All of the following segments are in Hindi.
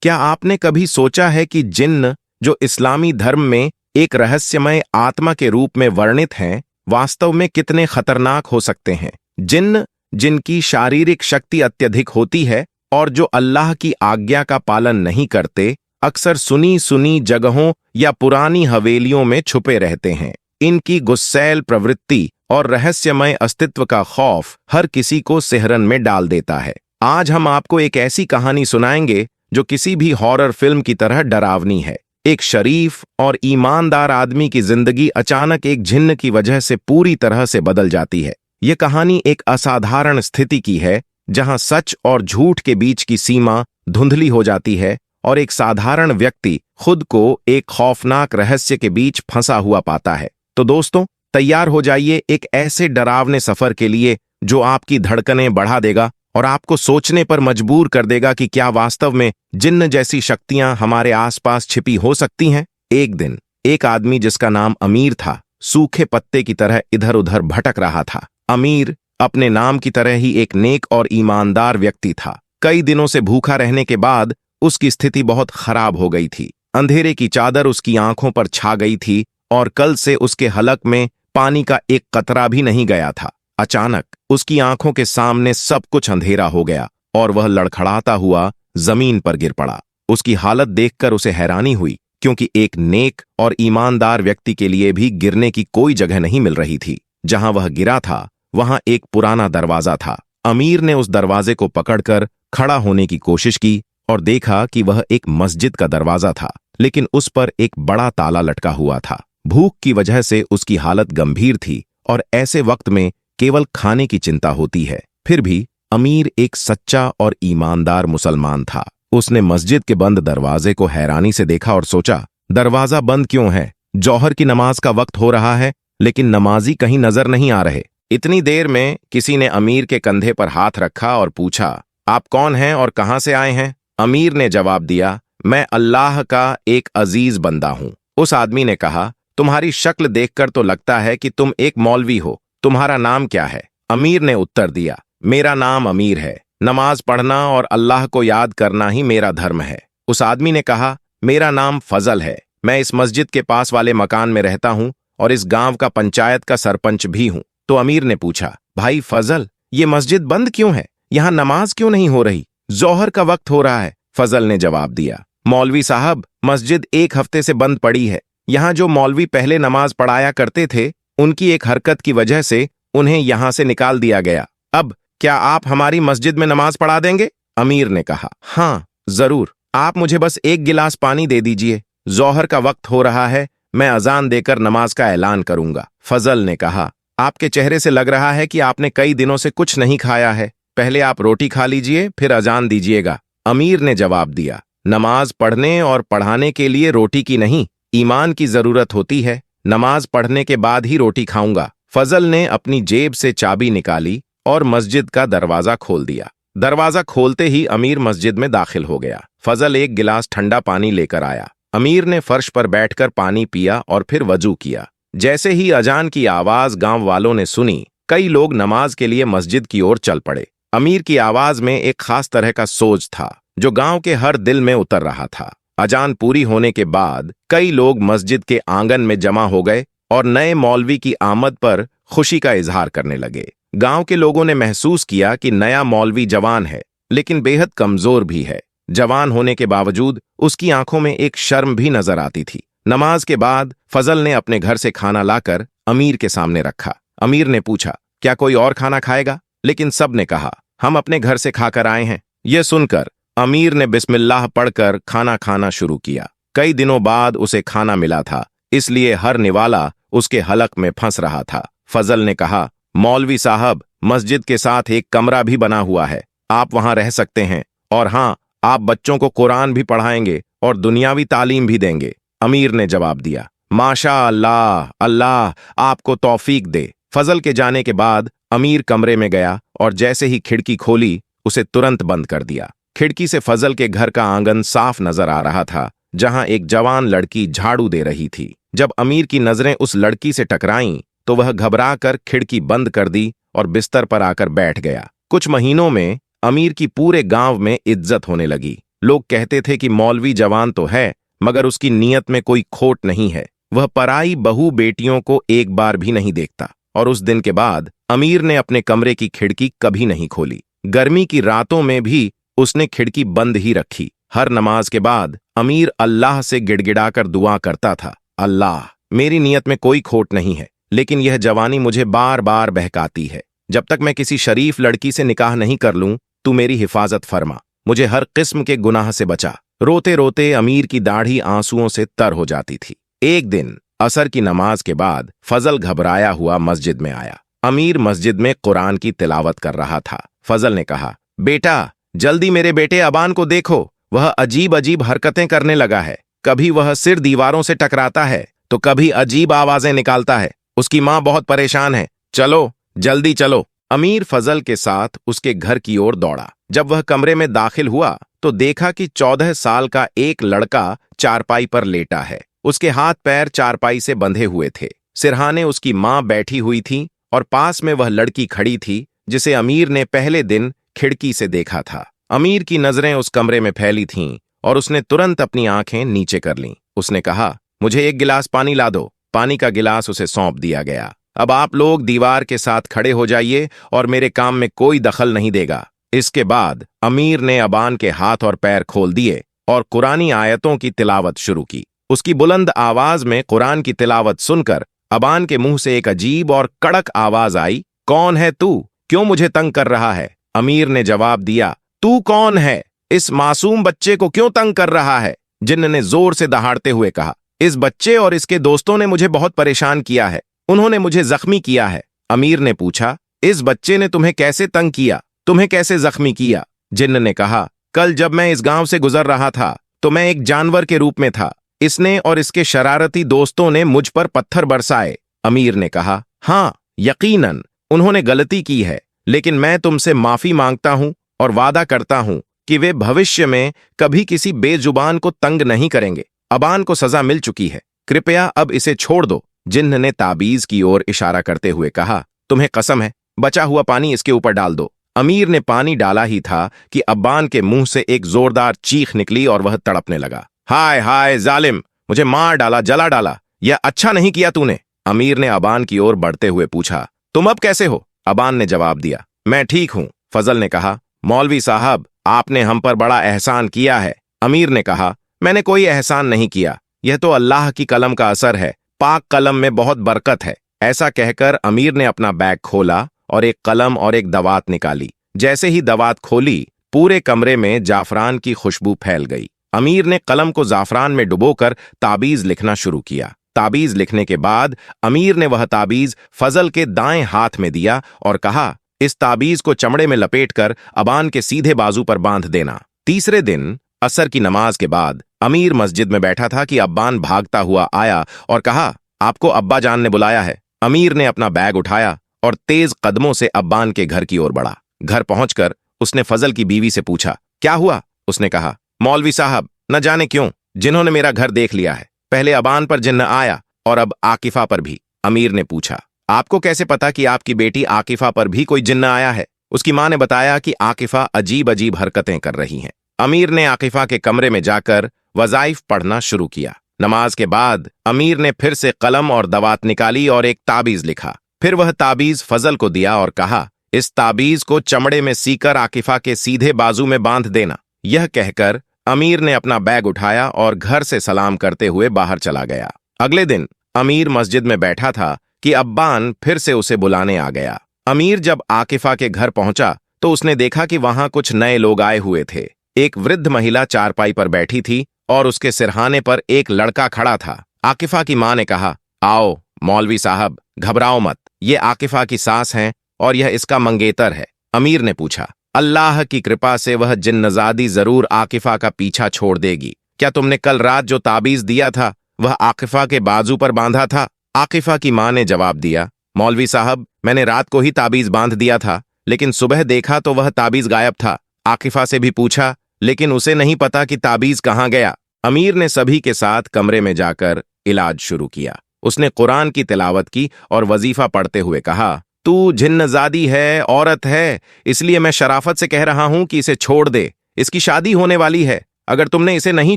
क्या आपने कभी सोचा है कि जिन्न, जो इस्लामी धर्म में एक रहस्यमय आत्मा के रूप में वर्णित हैं, वास्तव में कितने खतरनाक हो सकते हैं? जिन्न, जिनकी शारीरिक शक्ति अत्यधिक होती है और जो अल्लाह की आज्ञा का पालन नहीं करते, अक्सर सुनी सुनी जगहों या पुरानी हवेलियों में छुपे रहते हैं। इनकी गुस्सैल प्रवृत्ति और रहस्यमय अस्तित्व का खौफ हर किसी को सिहरन में डाल देता है। आज हम आपको एक ऐसी कहानी सुनाएंगे जो किसी भी हॉरर फिल्म की तरह डरावनी है। एक शरीफ और ईमानदार आदमी की जिंदगी अचानक एक जिन्न की वजह से पूरी तरह से बदल जाती है। ये कहानी एक असाधारण स्थिति की है जहां सच और झूठ के बीच की सीमा धुंधली हो जाती है और एक साधारण व्यक्ति खुद को एक खौफनाक रहस्य के बीच फंसा हुआ पाता है। तो दोस्तों, तैयार हो जाइए एक ऐसे डरावने सफर के लिए जो आपकी धड़कनें बढ़ा देगा और आपको सोचने पर मजबूर कर देगा कि क्या वास्तव में जिन्न जैसी शक्तियां हमारे आसपास छिपी हो सकती हैं। एक दिन एक आदमी जिसका नाम अमीर था, सूखे पत्ते की तरह इधर उधर भटक रहा था। अमीर अपने नाम की तरह ही एक नेक और ईमानदार व्यक्ति था। कई दिनों से भूखा रहने के बाद उसकी स्थिति बहुत खराब हो गई थी। अंधेरे की चादर उसकी आंखों पर छा गई थी और कल से उसके हलक में पानी का एक कतरा भी नहीं गया था। अचानक उसकी आंखों के सामने सब कुछ अंधेरा हो गया और वह लड़खड़ाता हुआ जमीन पर गिर पड़ा। उसकी हालत देखकर उसे हैरानी हुई, क्योंकि एक नेक और ईमानदार व्यक्ति के लिए भी गिरने की कोई जगह नहीं मिल रही थी। जहां वह गिरा था वहां एक पुराना दरवाजा था। अमीर ने उस दरवाजे को पकड़कर खड़ा होने की कोशिश की और देखा कि वह एक मस्जिद का दरवाजा था, लेकिन उस पर एक बड़ा ताला लटका हुआ था। भूख की वजह से उसकी हालत गंभीर थी और ऐसे वक्त में केवल खाने की चिंता होती है। फिर भी अमीर एक सच्चा और ईमानदार मुसलमान था। उसने मस्जिद के बंद दरवाजे को हैरानी से देखा और सोचा, दरवाजा बंद क्यों है? जौहर की नमाज का वक्त हो रहा है, लेकिन नमाजी कहीं नजर नहीं आ रहे। इतनी देर में किसी ने अमीर के कंधे पर हाथ रखा और पूछा, आप कौन हैं और कहां से आए हैं? अमीर ने जवाब दिया, मैं अल्लाह का एक अजीज बंदा हूं। उस आदमी ने कहा, तुम्हारी शक्ल देखकर तो लगता है कि तुम एक मौलवी हो। तुम्हारा नाम क्या है? अमीर ने उत्तर दिया, मेरा नाम अमीर है। नमाज पढ़ना और अल्लाह को याद करना ही मेरा धर्म है। उस आदमी ने कहा, मेरा नाम फजल है। मैं इस मस्जिद के पास वाले मकान में रहता हूं और इस गांव का पंचायत का सरपंच भी हूं। तो अमीर ने पूछा, भाई फजल, ये मस्जिद बंद क्यों है? यहां नमाज क्यों नहीं हो रही? जौहर का वक्त हो रहा है। फजल ने जवाब दिया, मौलवी साहब, मस्जिद एक हफ्ते से बंद पड़ी है। यहाँ जो मौलवी पहले नमाज पढ़ाया करते थे, उनकी एक हरकत की वजह से उन्हें यहां से निकाल दिया गया। अब क्या आप हमारी मस्जिद में नमाज पढ़ा देंगे? अमीर ने कहा, हाँ जरूर, आप मुझे बस एक गिलास पानी दे दीजिए। जौहर का वक्त हो रहा है, मैं अजान देकर नमाज का ऐलान करूंगा। फजल ने कहा, आपके चेहरे से लग रहा है कि आपने कई दिनों से कुछ नहीं खाया है। पहले आप रोटी खा लीजिए, फिर अजान दीजिएगा। अमीर ने जवाब दिया, नमाज पढ़ने और पढ़ाने के लिए रोटी की नहीं, ईमान की जरूरत होती है। नमाज पढ़ने के बाद ही रोटी खाऊंगा। फजल ने अपनी जेब से चाबी निकाली और मस्जिद का दरवाजा खोल दिया। दरवाजा खोलते ही अमीर मस्जिद में दाखिल हो गया। फजल एक गिलास ठंडा पानी लेकर आया। अमीर ने फर्श पर बैठकर पानी पिया और फिर वजू किया। जैसे ही अजान की आवाज गांव वालों ने सुनी, कई लोग नमाज के लिए मस्जिद की ओर चल पड़े। अमीर की आवाज में एक खास तरह का सोज था जो गांव के हर दिल में उतर रहा था। अजान पूरी होने के बाद कई लोग मस्जिद के आंगन में जमा हो गए और नए मौलवी की आमद पर खुशी का इजहार करने लगे। गांव के लोगों ने महसूस किया कि नया मौलवी जवान है, लेकिन बेहद कमजोर भी है। जवान होने के बावजूद उसकी आंखों में एक शर्म भी नजर आती थी। नमाज के बाद फजल ने अपने घर से खाना लाकर अमीर के सामने रखा। अमीर ने पूछा, क्या कोई और खाना खाएगा? लेकिन सब ने कहा, हम अपने घर से खाकर आए हैं। यह सुनकर अमीर ने बिस्मिल्लाह पढ़कर खाना खाना शुरू किया। कई दिनों बाद उसे खाना मिला था, इसलिए हर निवाला उसके हलक में फंस रहा था। फजल ने कहा, मौलवी साहब, मस्जिद के साथ एक कमरा भी बना हुआ है, आप वहां रह सकते हैं। और हाँ, आप बच्चों को कुरान भी पढ़ाएंगे और दुनियावी तालीम भी देंगे। अमीर ने जवाब दिया, माशा अल्लाह, अल्लाह आपको तौफीक दे। फजल के जाने के बाद अमीर कमरे में गया और जैसे ही खिड़की खोली, उसे तुरंत बंद कर दिया। खिड़की से फजल के घर का आंगन साफ नजर आ रहा था, जहां एक जवान लड़की झाड़ू दे रही थी। जब अमीर की नजरें उस लड़की से टकराईं, तो वह घबराकर खिड़की बंद कर दी और बिस्तर पर आकर बैठ गया। कुछ महीनों में अमीर की पूरे गांव में इज्जत होने लगी। लोग कहते थे कि मौलवी जवान तो है मगर उसकी नीयत में कोई खोट नहीं है, वह पराई बहू बेटियों को एक बार भी नहीं देखता। और उस दिन के बाद अमीर ने अपने कमरे की खिड़की कभी नहीं खोली। गर्मी की रातों में भी उसने खिड़की बंद ही रखी। हर नमाज के बाद अमीर अल्लाह से गिड़गिड़ाकर दुआ करता था, अल्लाह, मेरी नीयत में कोई खोट नहीं है, लेकिन यह जवानी मुझे बार बार बहकाती है। जब तक मैं किसी शरीफ लड़की से निकाह नहीं कर लूं, तू मेरी हिफाजत फरमा, मुझे हर किस्म के गुनाह से बचा। रोते रोते अमीर की दाढ़ी आंसुओं से तर हो जाती थी। एक दिन असर की नमाज के बाद फजल घबराया हुआ मस्जिद में आया। अमीर मस्जिद में कुरान की तिलावत कर रहा था। फजल ने कहा, बेटा, जल्दी मेरे बेटे अबान को देखो, वह अजीब अजीब हरकतें करने लगा है। कभी वह सिर दीवारों से टकराता है तो कभी अजीब आवाजें निकालता है। उसकी मां बहुत परेशान है, चलो जल्दी चलो। अमीर फजल के साथ उसके घर की ओर दौड़ा। जब वह कमरे में दाखिल हुआ तो देखा कि 14 साल का एक लड़का चारपाई पर लेटा है। उसके हाथ पैर चारपाई से बंधे हुए थे। सिरहाने उसकी मां बैठी हुई थी और पास में वह लड़की खड़ी थी जिसे अमीर ने पहले दिन खिड़की से देखा था। अमीर की नजरें उस कमरे में फैली थीं और उसने तुरंत अपनी आंखें नीचे कर लीं। उसने कहा, मुझे एक गिलास पानी ला दो। पानी का गिलास उसे सौंप दिया गया। अब आप लोग दीवार के साथ खड़े हो जाइए और मेरे काम में कोई दखल नहीं देगा। इसके बाद अमीर ने अबान के हाथ और पैर खोल दिए और कुरानी आयतों की तिलावत शुरू की। उसकी बुलंद आवाज में कुरान की तिलावत सुनकर अबान के मुंह से एक अजीब और कड़क आवाज आई, कौन है तू? क्यों मुझे तंग कर रहा है? अमीर ने जवाब दिया, तू कौन है? इस मासूम बच्चे को क्यों तंग कर रहा है? जिन्न ने जोर से दहाड़ते हुए कहा, इस बच्चे और इसके दोस्तों ने मुझे बहुत परेशान किया है, उन्होंने मुझे जख्मी किया है। अमीर ने पूछा, इस बच्चे ने तुम्हें कैसे तंग किया? तुम्हें कैसे जख्मी किया? जिन्न ने कहा, कल जब मैं इस गांव से गुजर रहा था तो मैं एक जानवर के रूप में था। इसने और इसके शरारती दोस्तों ने मुझ पर पत्थर बरसाए। अमीर ने कहा, हाँ, यकीनन उन्होंने गलती की है, लेकिन मैं तुमसे माफी मांगता हूं और वादा करता हूं कि वे भविष्य में कभी किसी बेजुबान को तंग नहीं करेंगे। अबान को सजा मिल चुकी है, कृपया अब इसे छोड़ दो। जिन्न ने ताबीज की ओर इशारा करते हुए कहा, तुम्हें कसम है, बचा हुआ पानी इसके ऊपर डाल दो। अमीर ने पानी डाला ही था कि अब्बान के मुंह से एक जोरदार चीख निकली और वह तड़पने लगा। हाय हाय जालिम, मुझे मार डाला, जला डाला, यह अच्छा नहीं किया तूने। अमीर ने अबान की ओर बढ़ते हुए पूछा, तुम अब कैसे हो? अबान ने जवाब दिया, मैं ठीक हूं। फजल ने कहा, मौलवी साहब, आपने हम पर बड़ा एहसान किया है। अमीर ने कहा, मैंने कोई एहसान नहीं किया, यह तो अल्लाह की कलम का असर है, पाक कलम में बहुत बरकत है। ऐसा कहकर अमीर ने अपना बैग खोला और एक कलम और एक दवात निकाली। जैसे ही दवात खोली, पूरे कमरे में जाफरान की खुशबू फैल गई। अमीर ने कलम को जाफरान में डुबोकर ताबीज लिखना शुरू किया। ताबीज लिखने के बाद अमीर ने वह ताबीज फजल के दाएं हाथ में दिया और कहा, इस ताबीज को चमड़े में लपेटकर अबान के सीधे बाजू पर बांध देना। तीसरे दिन असर की नमाज के बाद अमीर मस्जिद में बैठा था कि अब्बान भागता हुआ आया और कहा, आपको अब्बा जान ने बुलाया है। अमीर ने अपना बैग उठाया और तेज कदमों से अब्बान के घर की ओर बढ़ा। घर पहुंचकर उसने फजल की बीवी से पूछा, क्या हुआ? उसने कहा, मौलवी साहब, न जाने क्यों जिन्होंने मेरा घर देख लिया है। पहले अबान पर जिन्न आया और अब आकिफा पर भी। अमीर ने पूछा, आपको कैसे पता कि आपकी बेटी आकिफा पर भी कोई जिन्न आया है? उसकी मां ने बताया कि आकिफा अजीब अजीब हरकतें कर रही हैं। अमीर ने आकिफा के कमरे में जाकर वज़ाइफ पढ़ना शुरू किया। नमाज के बाद अमीर ने फिर से कलम और दवात निकाली और एक ताबीज लिखा। फिर वह ताबीज फजल को दिया और कहा, इस ताबीज को चमड़े में सीकर आकिफा के सीधे बाजू में बांध देना। यह कहकर अमीर ने अपना बैग उठाया और घर से सलाम करते हुए बाहर चला गया। अगले दिन अमीर मस्जिद में बैठा था कि अब्बान फिर से उसे बुलाने आ गया। अमीर जब आकिफा के घर पहुंचा तो उसने देखा कि वहां कुछ नए लोग आए हुए थे। एक वृद्ध महिला चारपाई पर बैठी थी और उसके सिरहाने पर एक लड़का खड़ा था। आकिफा की मां ने कहा, आओ मौलवी साहब, घबराओ मत, ये आकिफा की सास हैं और यह इसका मंगेतर है। अमीर ने पूछा, अल्लाह की कृपा से वह जिन्नजादी जरूर आकिफा का पीछा छोड़ देगी। क्या तुमने कल रात जो ताबीज दिया था वह आकिफा के बाजू पर बांधा था? आकिफा की मां ने जवाब दिया, मौलवी साहब, मैंने रात को ही ताबीज बांध दिया था, लेकिन सुबह देखा तो वह ताबीज गायब था। आकिफा से भी पूछा, लेकिन उसे नहीं पता कि ताबीज कहां गया। अमीर ने सभी के साथ कमरे में जाकर इलाज शुरू किया। उसने कुरान की तिलावत की और वजीफा पढ़ते हुए कहा, तू जिन्नजादी है, औरत है, इसलिए मैं शराफत से कह रहा हूं कि इसे छोड़ दे। इसकी शादी होने वाली है, अगर तुमने इसे नहीं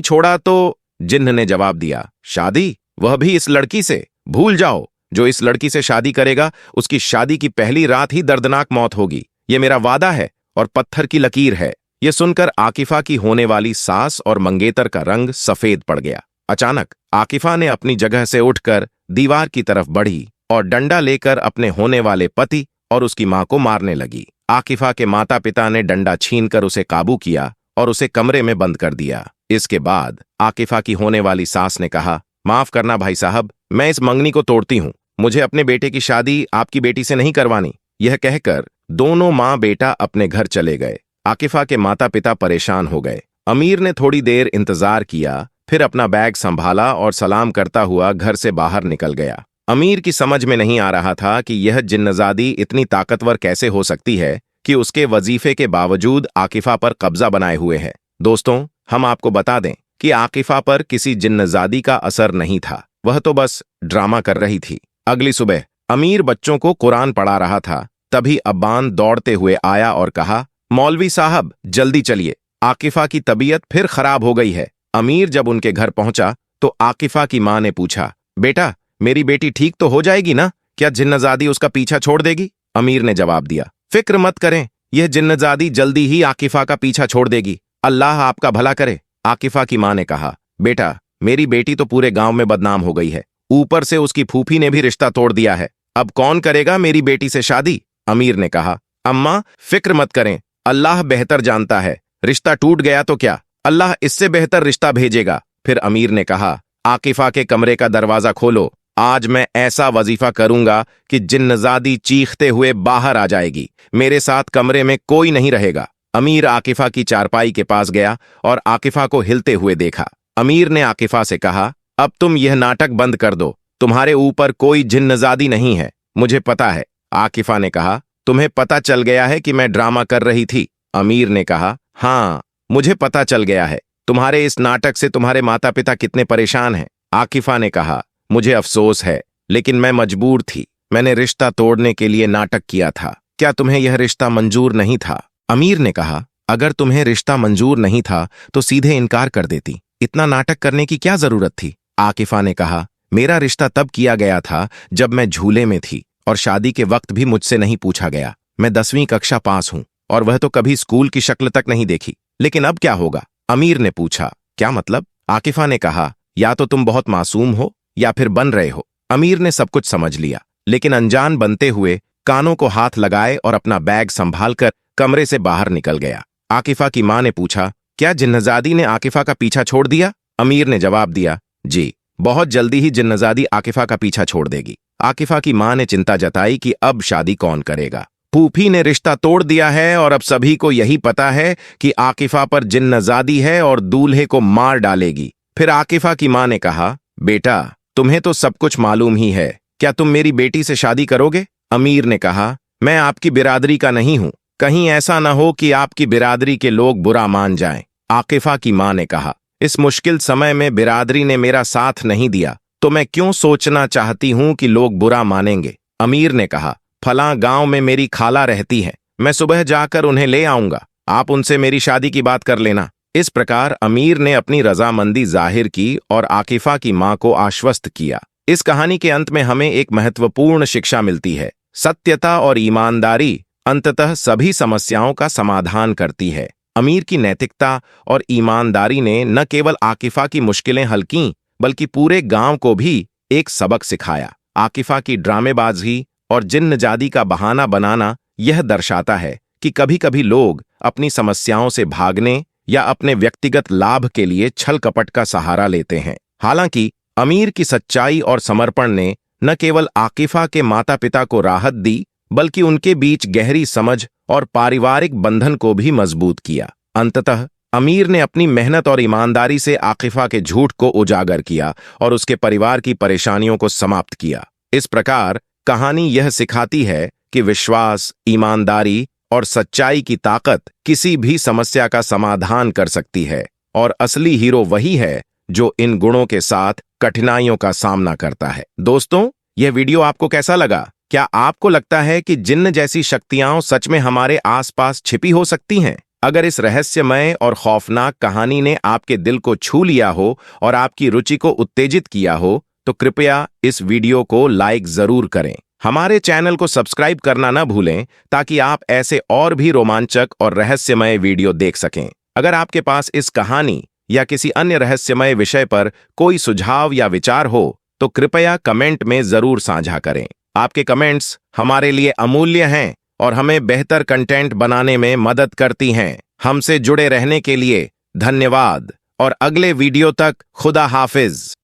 छोड़ा तो। जिन्न ने जवाब दिया, शादी? वह भी इस लड़की से? भूल जाओ, जो इस लड़की से शादी करेगा उसकी शादी की पहली रात ही दर्दनाक मौत होगी। ये मेरा वादा है और पत्थर की लकीर है। ये सुनकर आकिफा की होने वाली सास और मंगेतर का रंग सफेद पड़ गया। अचानक आकिफा ने अपनी जगह से उठकर दीवार की तरफ बढ़ी और डंडा लेकर अपने होने वाले पति और उसकी मां को मारने लगी। आकिफा के माता पिता ने डंडा छीनकर उसे काबू किया और उसे कमरे में बंद कर दिया। इसके बाद आकिफा की होने वाली सास ने कहा, माफ करना भाई साहब, मैं इस मंगनी को तोड़ती हूं। मुझे अपने बेटे की शादी आपकी बेटी से नहीं करवानी। यह कहकर दोनों मां बेटा अपने घर चले गए। आकिफा के माता पिता परेशान हो गए। अमीर ने थोड़ी देर इंतजार किया, फिर अपना बैग संभाला और सलाम करता हुआ घर से बाहर निकल गया। अमीर की समझ में नहीं आ रहा था कि यह जिन्नजादी इतनी ताकतवर कैसे हो सकती है कि उसके वजीफे के बावजूद आकिफा पर कब्जा बनाए हुए है। दोस्तों, हम आपको बता दें कि आकिफा पर किसी जिन्नजादी का असर नहीं था, वह तो बस ड्रामा कर रही थी। अगली सुबह अमीर बच्चों को कुरान पढ़ा रहा था, तभी अब्बान दौड़ते हुए आया और कहा, मौलवी साहब जल्दी चलिए, आकिफा की तबीयत फिर खराब हो गई है। अमीर जब उनके घर पहुंचा तो आकिफा की मां ने पूछा, बेटा मेरी बेटी ठीक तो हो जाएगी ना? क्या जिन्नजादी उसका पीछा छोड़ देगी? अमीर ने जवाब दिया, फिक्र मत करें, यह जिन्नजादी जल्दी ही आकिफा का पीछा छोड़ देगी। अल्लाह आपका भला करे। आकिफा की मां ने कहा, बेटा मेरी बेटी तो पूरे गांव में बदनाम हो गई है, ऊपर से उसकी फूफी ने भी रिश्ता तोड़ दिया है। अब कौन करेगा मेरी बेटी से शादी? अमीर ने कहा, अम्मा फिक्र मत करें, अल्लाह बेहतर जानता है। रिश्ता टूट गया तो क्या, अल्लाह इससे बेहतर रिश्ता भेजेगा। फिर अमीर ने कहा, आकिफा के कमरे का दरवाजा खोलो, आज मैं ऐसा वजीफा करूंगा कि जिन्नजादी चीखते हुए बाहर आ जाएगी। मेरे साथ कमरे में कोई नहीं रहेगा। अमीर आकिफा की चारपाई के पास गया और आकिफा को हिलते हुए देखा। अमीर ने आकिफा से कहा, अब तुम यह नाटक बंद कर दो, तुम्हारे ऊपर कोई जिन्नजादी नहीं है, मुझे पता है। आकिफा ने कहा, तुम्हें पता चल गया है कि मैं ड्रामा कर रही थी? अमीर ने कहा, हाँ मुझे पता चल गया है। तुम्हारे इस नाटक से तुम्हारे माता पिता कितने परेशान हैं। आकिफा ने कहा, मुझे अफसोस है, लेकिन मैं मजबूर थी। मैंने रिश्ता तोड़ने के लिए नाटक किया था। क्या तुम्हें यह रिश्ता मंजूर नहीं था? अमीर ने कहा, अगर तुम्हें रिश्ता मंजूर नहीं था तो सीधे इनकार कर देती, इतना नाटक करने की क्या जरूरत थी? आकिफा ने कहा, मेरा रिश्ता तब किया गया था जब मैं झूले में थी और शादी के वक्त भी मुझसे नहीं पूछा गया। मैं 10वीं कक्षा पास हूं और वह तो कभी स्कूल की शक्ल तक नहीं देखी। लेकिन अब क्या होगा? अमीर ने पूछा, क्या मतलब? आकिफा ने कहा, या तो तुम बहुत मासूम हो या फिर बन रहे हो। अमीर ने सब कुछ समझ लिया, लेकिन अनजान बनते हुए कानों को हाथ लगाए और अपना बैग संभालकर कमरे से बाहर निकल गया। आकिफा की मां ने पूछा, क्या जिन्नजादी ने आकिफा का पीछा छोड़ दिया? अमीर ने जवाब दिया, जी, बहुत जल्दी ही जिन्नजादी आकिफा का पीछा छोड़ देगी। आकिफा की मां ने चिंता जताई कि अब शादी कौन करेगा। फूफी ने रिश्ता तोड़ दिया है और अब सभी को यही पता है कि आकिफा पर जिन्नजादी है और दूल्हे को मार डालेगी। फिर आकिफा की मां ने कहा, बेटा तुम्हें तो सब कुछ मालूम ही है, क्या तुम मेरी बेटी से शादी करोगे? अमीर ने कहा, मैं आपकी बिरादरी का नहीं हूं, कहीं ऐसा न हो कि आपकी बिरादरी के लोग बुरा मान जाएं। आकिफा की मां ने कहा, इस मुश्किल समय में बिरादरी ने मेरा साथ नहीं दिया तो मैं क्यों सोचना चाहती हूं कि लोग बुरा मानेंगे। अमीर ने कहा, फलां गांव में मेरी खाला रहती है, मैं सुबह जाकर उन्हें ले आऊंगा, आप उनसे मेरी शादी की बात कर लेना। इस प्रकार अमीर ने अपनी रजामंदी जाहिर की और आकिफा की मां को आश्वस्त किया। इस कहानी के अंत में हमें एक महत्वपूर्ण शिक्षा मिलती है। सत्यता और ईमानदारी अंततः सभी समस्याओं का समाधान करती है। अमीर की नैतिकता और ईमानदारी ने न केवल आकिफा की मुश्किलें हल कीं, बल्कि पूरे गांव को भी एक सबक सिखाया। आकिफा की ड्रामेबाजी और जिन्नजादी का बहाना बनाना यह दर्शाता है कि कभी-कभी लोग अपनी समस्याओं से भागने या अपने व्यक्तिगत लाभ के लिए छल कपट का सहारा लेते हैं। हालांकि अमीर की सच्चाई और समर्पण ने न केवल आकिफा के माता पिता को राहत दी, बल्कि उनके बीच गहरी समझ और पारिवारिक बंधन को भी मजबूत किया। अंततः अमीर ने अपनी मेहनत और ईमानदारी से आकिफा के झूठ को उजागर किया और उसके परिवार की परेशानियों को समाप्त किया। इस प्रकार कहानी यह सिखाती है कि विश्वास, ईमानदारी और सच्चाई की ताकत किसी भी समस्या का समाधान कर सकती है और असली हीरो वही है जो इन गुणों के साथ कठिनाइयों का सामना करता है। दोस्तों, यह वीडियो आपको कैसा लगा? क्या आपको लगता है कि जिन्न जैसी शक्तियां सच में हमारे आसपास छिपी हो सकती हैं? अगर इस रहस्यमय और खौफनाक कहानी ने आपके दिल को छू लिया हो और आपकी रुचि को उत्तेजित किया हो, तो कृपया इस वीडियो को लाइक जरूर करें। हमारे चैनल को सब्सक्राइब करना न भूलें ताकि आप ऐसे और भी रोमांचक और रहस्यमय वीडियो देख सकें। अगर आपके पास इस कहानी या किसी अन्य रहस्यमय विषय पर कोई सुझाव या विचार हो तो कृपया कमेंट में जरूर साझा करें। आपके कमेंट्स हमारे लिए अमूल्य हैं और हमें बेहतर कंटेंट बनाने में मदद करती हैं। हमसे जुड़े रहने के लिए धन्यवाद और अगले वीडियो तक खुदा हाफिज।